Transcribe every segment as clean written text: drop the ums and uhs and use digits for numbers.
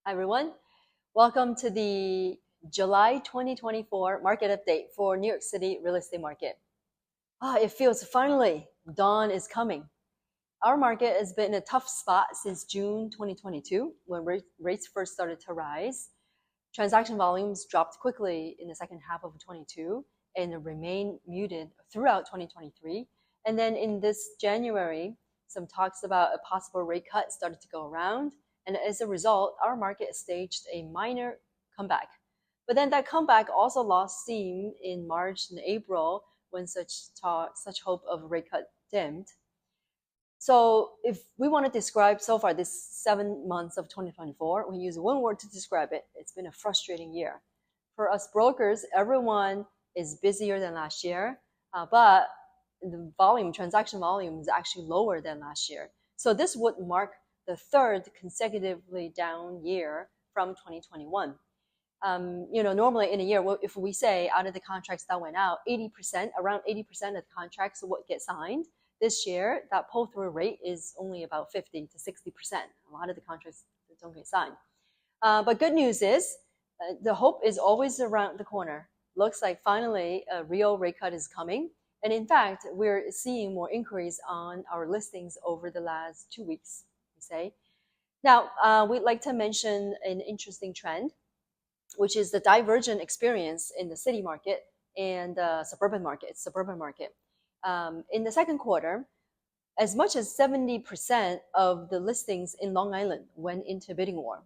Hi, everyone. Welcome to the July 2024 market update for New York City real estate market. It feels finally dawn is coming. Our market has been in a tough spot since June 2022 when rates first started to rise. Transaction volumes dropped quickly in the second half of 22 and remained muted throughout 2023. And then in this January, some talks about a possible rate cut started to go around. And as a result, our market staged a minor comeback. But then that comeback also lost steam in March and April when such hope of a rate cut dimmed. So if we want to describe so far this 7 months of 2024, we use one word to describe it. It's been a frustrating year. For us brokers, everyone is busier than last year, but the transaction volume is actually lower than last year. So this would mark the third consecutively down year from 2021. Normally in a year, if we say out of the contracts that went out, around 80% of the contracts would get signed. This year, that pull-through rate is only about 50 to 60%. A lot of the contracts don't get signed. But good news is the hope is always around the corner. Looks like finally a real rate cut is coming. And in fact, we're seeing more inquiries on our listings over the last 2 weeks, we say. Now, we'd like to mention an interesting trend, which is the divergent experience in the city market and suburban market. In the second quarter, as much as 70% of the listings in Long Island went into bidding war.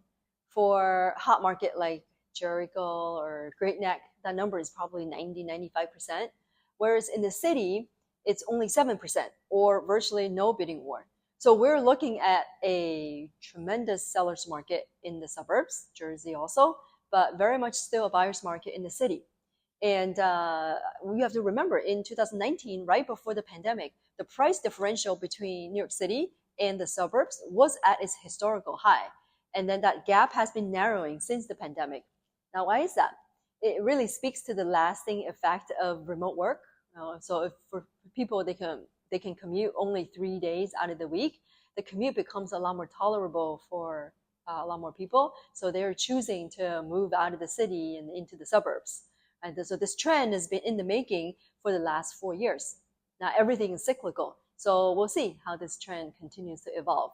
For hot market like Jericho or Great Neck, that number is probably 90-95%. Whereas in the city, it's only 7% or virtually no bidding war. So we're looking at a tremendous seller's market in the suburbs, Jersey also, but very much still a buyer's market in the city. And we have to remember in 2019, right before the pandemic, the price differential between New York City and the suburbs was at its historical high. And then that gap has been narrowing since the pandemic. Now, why is that? It really speaks to the lasting effect of remote work. So if for people, they can commute only 3 days out of the week, the commute becomes a lot more tolerable for a lot more people. So they're choosing to move out of the city and into the suburbs. And so this trend has been in the making for the last 4 years. Now everything is cyclical. So we'll see how this trend continues to evolve.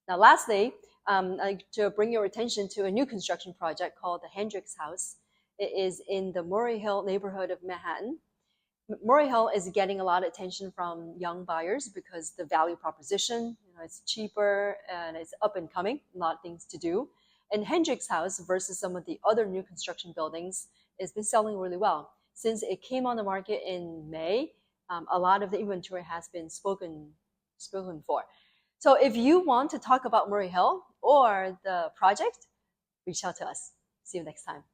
Now lastly, I'd like to bring your attention to a new construction project called the Hendricks House. It is in the Murray Hill neighborhood of Manhattan. Murray Hill is getting a lot of attention from young buyers because the value proposition, it's cheaper and it's up and coming, a lot of things to do. And Hendricks House versus some of the other new construction buildings has been selling really well. Since it came on the market in May, a lot of the inventory has been spoken for. So if you want to talk about Murray Hill or the project, reach out to us. See you next time.